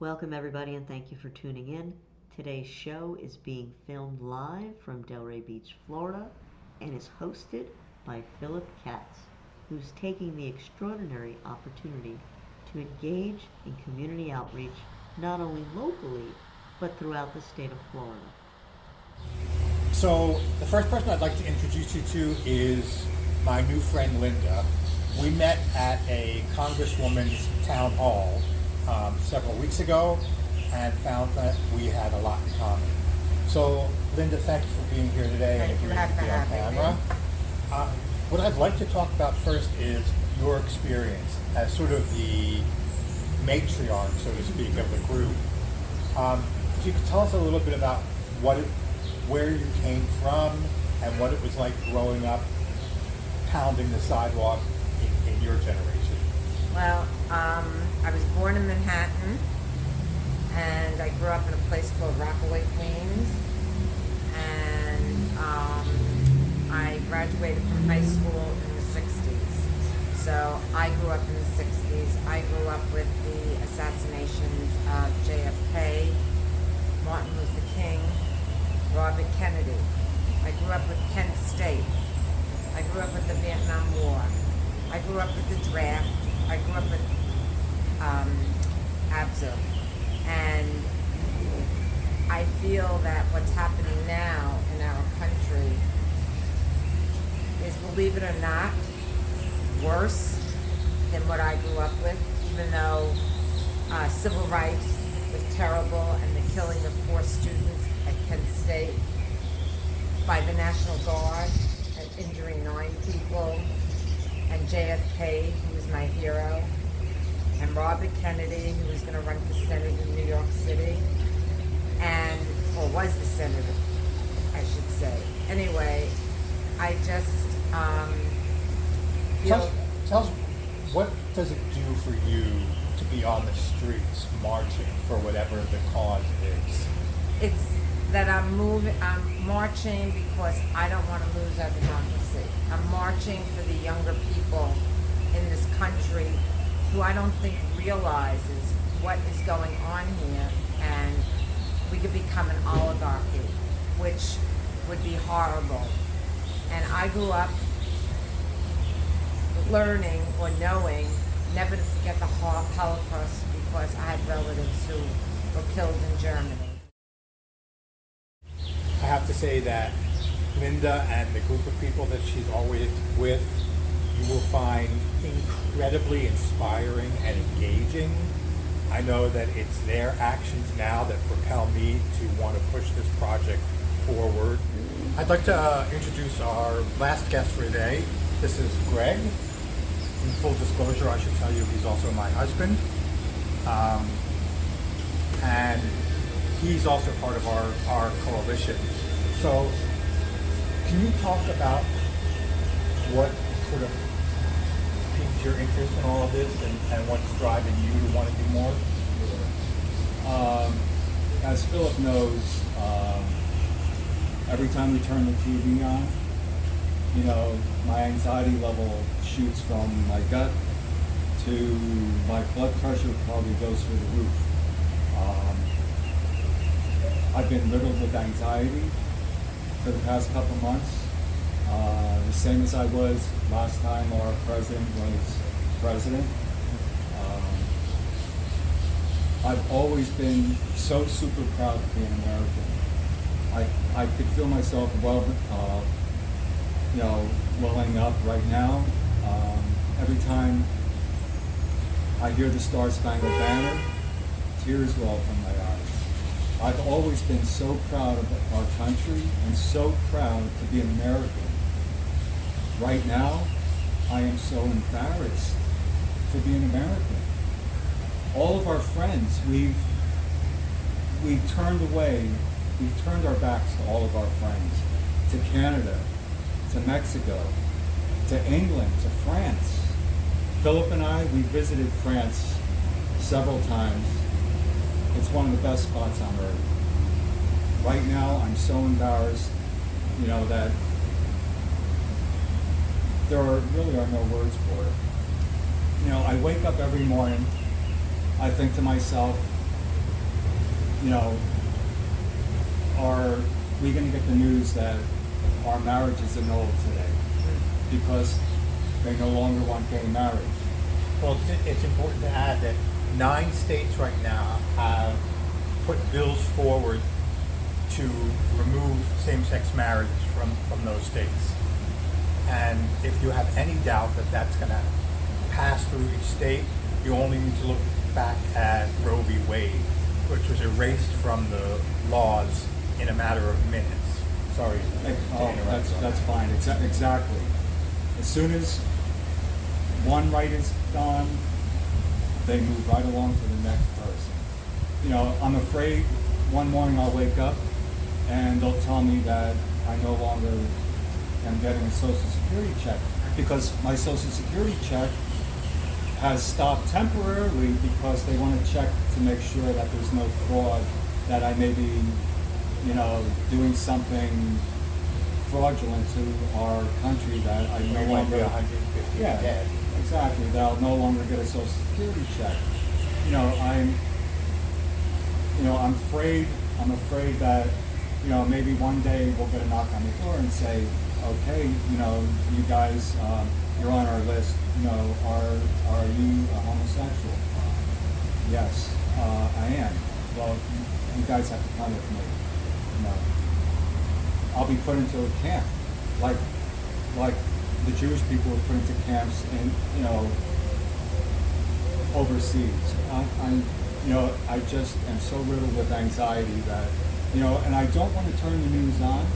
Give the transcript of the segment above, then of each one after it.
Welcome, everybody, and thank you for tuning in. Today's show is being filmed live from Delray Beach, Florida, and is hosted by Philip Katz, who's taking the extraordinary opportunity to engage in community outreach not only locally, but throughout the state of Florida. So the first person I'd like to introduce you to is my new friend Linda. We met at a congresswoman's town hall several weeks ago and found that we had a lot in common. So Linda, thank you for being here today and agreeing to be on camera. What I'd like to talk about first is your experience as sort of the matriarch, so to speak, of the group. If you could tell us a little bit about where you came from and what it was like growing up pounding the sidewalk in your generation. Well, I was born in Manhattan, and I grew up in a place called Rockaway, Queens, and I graduated from high school in the 60s. So I grew up in the 60s. I grew up with the assassinations of JFK, Martin Luther King, Robert Kennedy. I grew up with Kent State. I grew up with the Vietnam War. I grew up with the draft. I grew up with ABSA. And I feel that what's happening now in our country is, believe it or not, worse than what I grew up with, even though civil rights was terrible and the killing of 4 students at Kent State by the National Guard and injuring 9 people, and JFK, who was my hero, and Robert Kennedy, who was going to run for Senate in New York City, or was the senator, I should say. Anyway, I just feel... Tell us, what does it do for you to be on the streets marching for whatever the cause is? It's that I'm marching because I don't want to lose our democracy. I'm marching for the younger people in this country who I don't think realizes what is going on here, and we could become an oligarchy, which would be horrible. And I grew up learning or knowing never to forget the Holocaust because I had relatives who were killed in Germany. I have to say that Linda and the group of people that she's always with, you will find incredibly inspiring and engaging. I know that it's their actions now that propel me to want to push this project forward. I'd like to introduce our last guest for today. This is Greg. In full disclosure, I should tell you he's also my husband. And he's also part of our coalition. So can you talk about what sort of piques your interest in all of this and what's driving you to want to do more? As Philip knows, every time we turn the TV on, my anxiety level shoots from my gut to my blood pressure probably goes through the roof. I've been riddled with anxiety for the past couple months, the same as I was last time our president was president. I've always been so super proud to be an American. I could feel myself welling up right now. Every time I hear the Star Spangled Banner, tears roll from my eyes. I've always been so proud of our country and so proud to be an American. Right now, I am so embarrassed to be an American. All of our friends, we've turned away, we've turned our backs to all of our friends, to Canada, to Mexico, to England, to France. Philip and I, we visited France several times. It's one of the best spots on earth. Right now, I'm so embarrassed, that there really are no words for it. I wake up every morning, I think to myself, you know, are we going to get the news that our marriage is annulled today because they no longer want gay marriage? Well, it's important to add that 9 states right now have put bills forward to remove same-sex marriage from those states. And if you have any doubt that that's going to pass through each state, you only need to look back at Roe v. Wade, which was erased from the laws in a matter of minutes. Sorry to interrupt. That's fine. Exactly. As soon as one right is gone, they move right along to the next person. You know, I'm afraid one morning I'll wake up and they'll tell me that I no longer am getting a Social Security check because my Social Security check has stopped temporarily because they want to check to make sure that there's no fraud, that I may be, you know, doing something fraudulent to our country that I no longer. 150 dead. Exactly. That I'll no longer get a Social Security check. You know, I'm afraid that, you know, maybe one day we'll get a knock on the door and say, okay, you know, you guys, you're on our list. You know, are you a homosexual? Yes, I am. Well, you guys have to come with me. You know, I'll be put into a camp, like the Jewish people were put into camps in, you know, overseas. I just am so riddled with anxiety that, you know, and I don't want to turn the news on,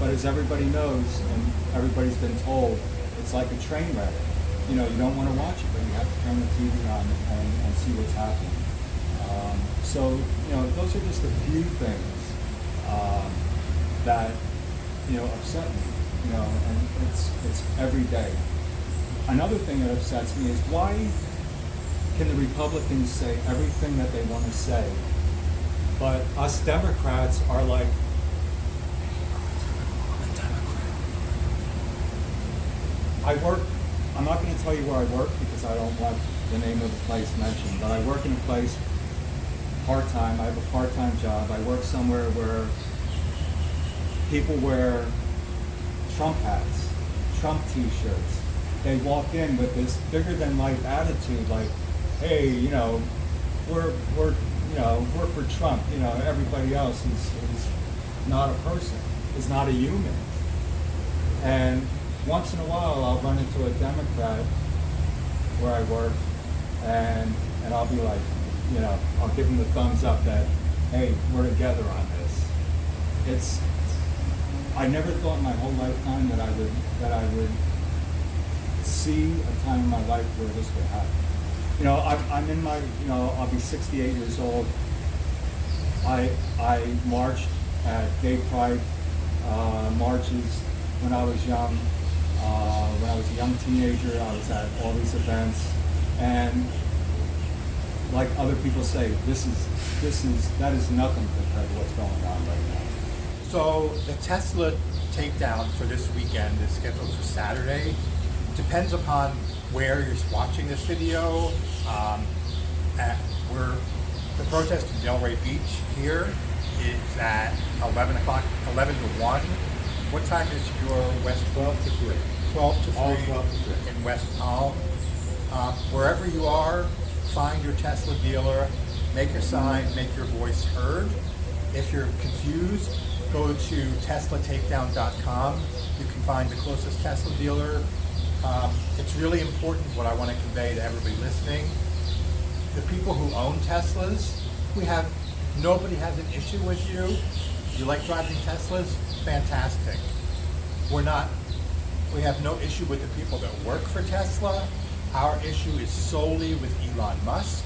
but as everybody knows, and everybody's been told, it's like a train wreck. You know, you don't want to watch it, but you have to turn the TV on and see what's happening. So, you know, those are just a few things that, you know, upset me. You know, and it's every day. Another thing that upsets me is why can the Republicans say everything that they want to say, but us Democrats are like, I'm not going to tell you where I work because I don't want the name of the place mentioned, but I work in a place part-time. I have a part-time job. I work somewhere where people wear Trump hats, Trump t-shirts. They walk in with this bigger-than-life attitude like, hey, you know, we're for Trump. You know, everybody else is not a person, is not a human. And once in a while, I'll run into a Democrat where I work, and I'll be like, you know, I'll give them the thumbs up that, hey, we're together on this. I never thought in my whole lifetime that I would see a time in my life where this would happen. You know, I'm in my, you know, I'll be 68 years old. I marched at gay pride marches when I was young. When I was a young teenager, I was at all these events, and like other people say, that is nothing compared to what's going on right now. So the Tesla takedown for this weekend is scheduled for Saturday. Depends upon where you're watching this video. The protest in Delray Beach here is at 11 to 1. What time is your West 12 to 3? 12 to 3, All 12 to 3. In West Palm. Wherever you are, find your Tesla dealer, make a sign, make your voice heard. If you're confused, go to TeslaTakedown.com. You can find the closest Tesla dealer. It's really important what I want to convey to everybody listening. The people who own Teslas, nobody has an issue with you. You like driving Teslas? Fantastic. We have no issue with the people that work for Tesla. Our issue is solely with Elon Musk,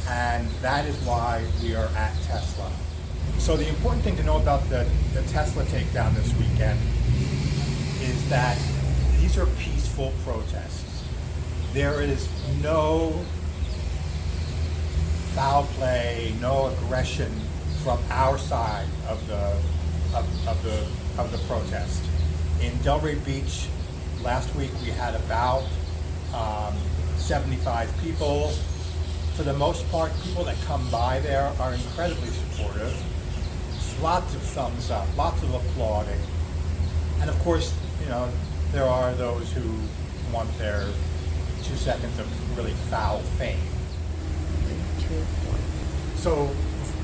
and that is why we are at Tesla. So the important thing to know about the Tesla takedown this weekend is that these are peaceful protests. There is no foul play, no aggression from our side of the protest. In Delray Beach last week, we had about 75 people. for the most part, people that come by there are incredibly supportive. Lots of thumbs up, lots of applauding. And of course, there are those who want their 2 seconds of really foul fame. So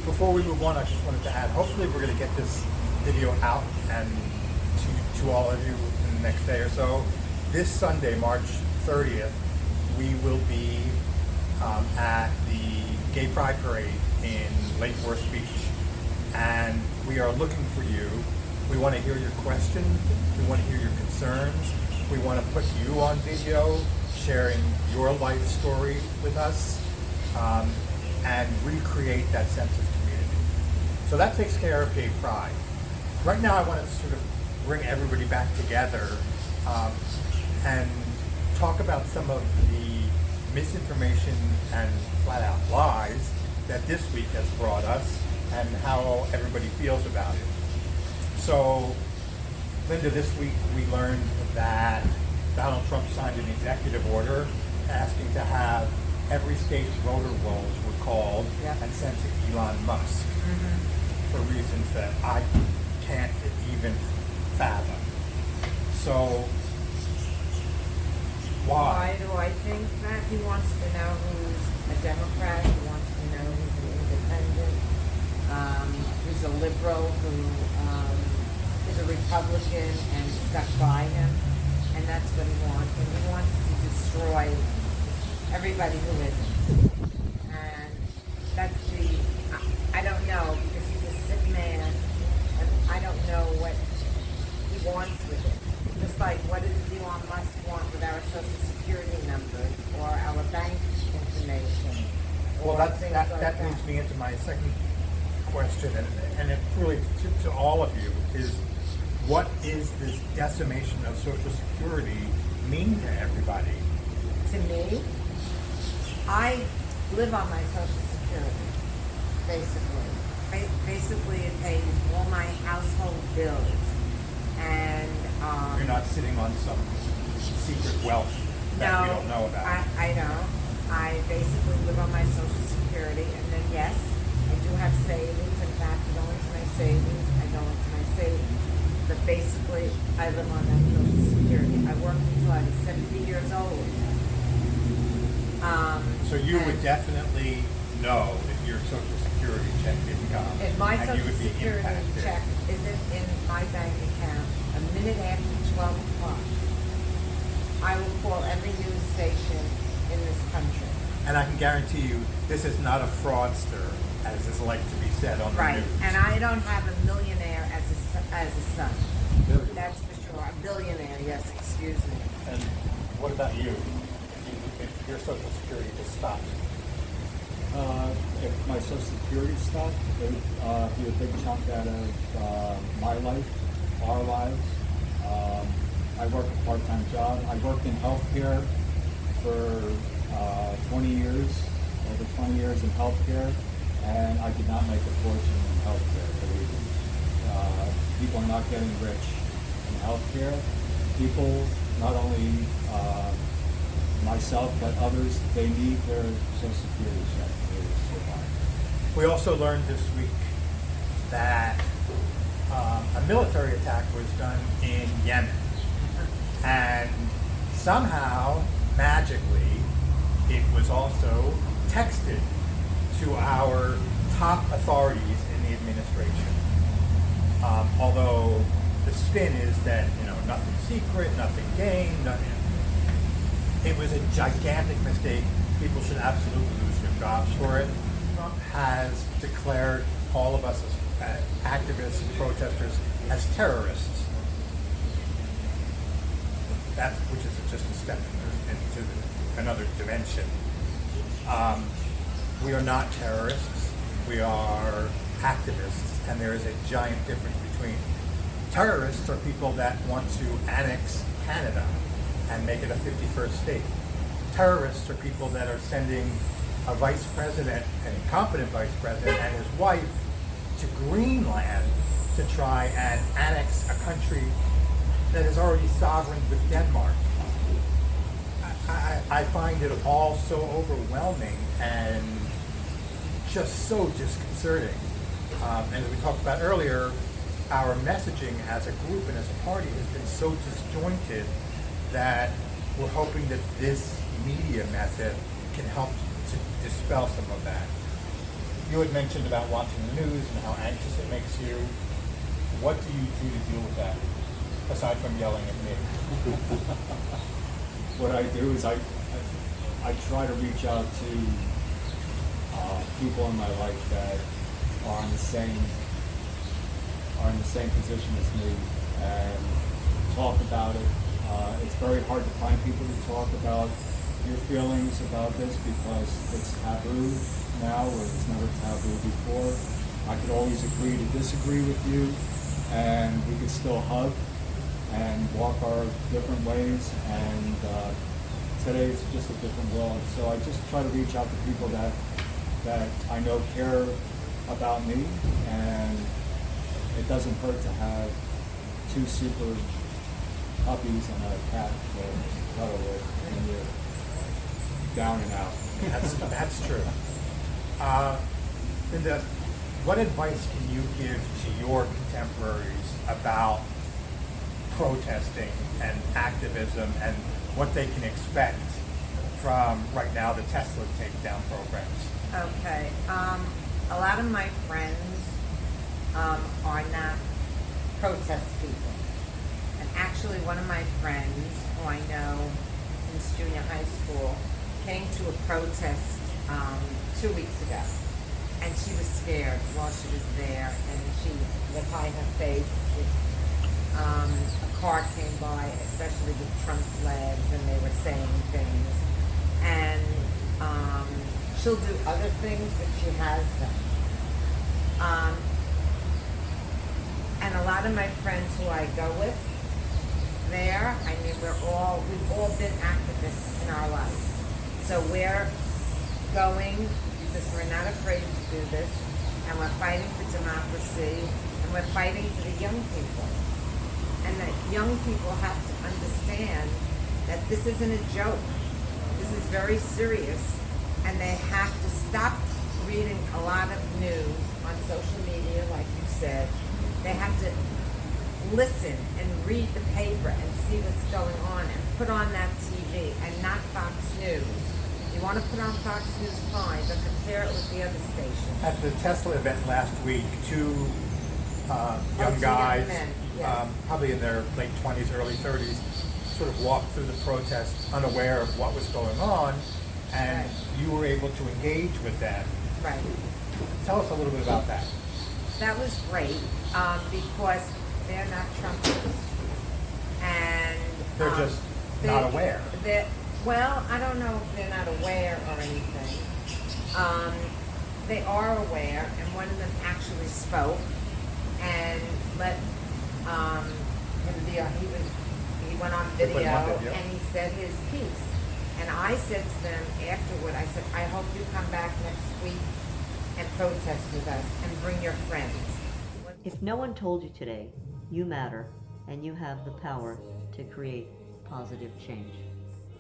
before we move on, I just wanted to add, hopefully we're going to get this video out and to all of you in the next day or so. This Sunday, March 30th, we will be at the Gay Pride Parade in Lake Worth Beach. And we are looking for you. We want to hear your questions. We want to hear your concerns. We want to put you on video, sharing your life story with us, and recreate that sense of community. So that takes care of Gay Pride. Right now I want to sort of bring everybody back together and talk about some of the misinformation and flat out lies that this week has brought us and how everybody feels about it. So, Linda, this week we learned that Donald Trump signed an executive order asking to have every state's voter rolls recalled and sent to Elon Musk for reasons that I can't even fathom. So, why? Why do I think that? He wants to know who's a Democrat, he wants to know who's an independent, who's a liberal, who is a Republican and stuck by him. And that's what he wants. And he wants to destroy everybody who isn't. And that's I don't know, because he's a sick man, and I don't know what he wants with it. Just like, what does Elon Musk want with our Social Security numbers or our bank information? Well, that leads me into my second question, and it really to all of you is, what is this decimation of Social Security mean to everybody? To me, I live on my Social Security, basically. Basically, it pays all my household bills. And you're not sitting on some secret wealth that we don't know about. I don't. I basically live on my Social Security, and then yes, I do have savings. In fact, I go into my savings. But basically, I live on that Social Security. I worked until I was 70 years old. So you would definitely know if your Social Security check didn't come, if my and you Social would be Security impacted. check isn't in my bank account a minute after 12 o'clock, I will call every news station in this country. And I can guarantee you, this is not a fraudster, as is like to be said on the Right, news. and I don't have a millionaire as a son. Billionaire. That's for sure. A billionaire, yes, excuse me. And what about you? If your Social Security just stopped? If my Social Security stopped, it would be a big chunk out of my life, our lives. I work a part-time job. I worked in healthcare for 20 years, over 20 years in healthcare, and I did not make a fortune in healthcare. People are not getting rich in healthcare. People, not only myself, but others, they need their Social Security check to survive. We also learned this week that a military attack was done in Yemen. And somehow, magically, it was also texted to our top authorities in the administration. Although the spin is that, nothing secret, nothing gained, nothing. It was a gigantic mistake. People should absolutely lose their jobs for it. Trump has declared all of us as activists and protesters as terrorists. Which is just a step into another dimension. We are not terrorists. We are activists, and there is a giant difference between terrorists are people that want to annex Canada and make it a 51st state. Terrorists are people that are sending a vice president, an incompetent vice president, and his wife to Greenland to try and annex a country that is already sovereign with Denmark. I find it all so overwhelming and just so disconcerting. And as we talked about earlier, our messaging as a group and as a party has been so disjointed that we're hoping that this media method can help to dispel some of that. You had mentioned about watching the news and how anxious it makes you. What do you do to deal with that, aside from yelling at me? What I do is I try to reach out to people in my life that are in the same position as me and talk about it. It's very hard to find people to talk about your feelings about this because it's taboo now, where it's never taboo before. I could always agree to disagree with you, and we could still hug and walk our different ways, and today it's just a different world. So I just try to reach out to people that I know care about me, and it doesn't hurt to have two super puppies and a cat to cuddle with when you're down and out. That's true. Linda, what advice can you give to your contemporaries about protesting and activism and what they can expect from, right now, the Tesla takedown programs? Okay. A lot of my friends are not protest people. And actually, one of my friends, who I know since junior high school, came to a protest 2 weeks ago. And she was scared while she was there, and she would hide her face. A car came by, especially with Trump flags, and they were saying things. And she'll do other things, but she has them. And a lot of my friends who I go with there, I mean, we've all been activists in our lives. So we're going because we're not afraid to do this, and we're fighting for democracy, and we're fighting for the young people. And that young people have to understand that this isn't a joke. This is very serious, and they have to stop reading a lot of news on social media, like you said. They have to listen and read the paper and see what's going on and put on that TV and not Fox News. You want to put on Fox News, fine, but compare it with the other stations. At the Tesla event last week, two young guys, men, yes. Probably in their late 20s, early 30s, sort of walked through the protest unaware of what was going on, and Right. you were able to engage with them. Right. Tell us a little bit about that. That was great because they're not Trumpers. And They're just not aware. Well, I don't know if they're not aware or anything. They are aware, and one of them actually spoke and let him be. He went on They put him on video video. and he said his piece. And I said to them afterward, I said, I hope you come back next week and protest with us and bring your friends. If no one told you today, you matter, and you have the power to create positive change.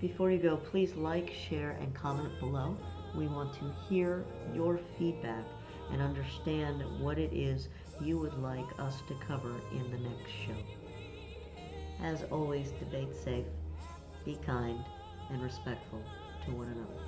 Before you go, please like, share, and comment below. We want to hear your feedback and understand what it is you would like us to cover in the next show. As always, debate safe, be kind, and respectful to one another.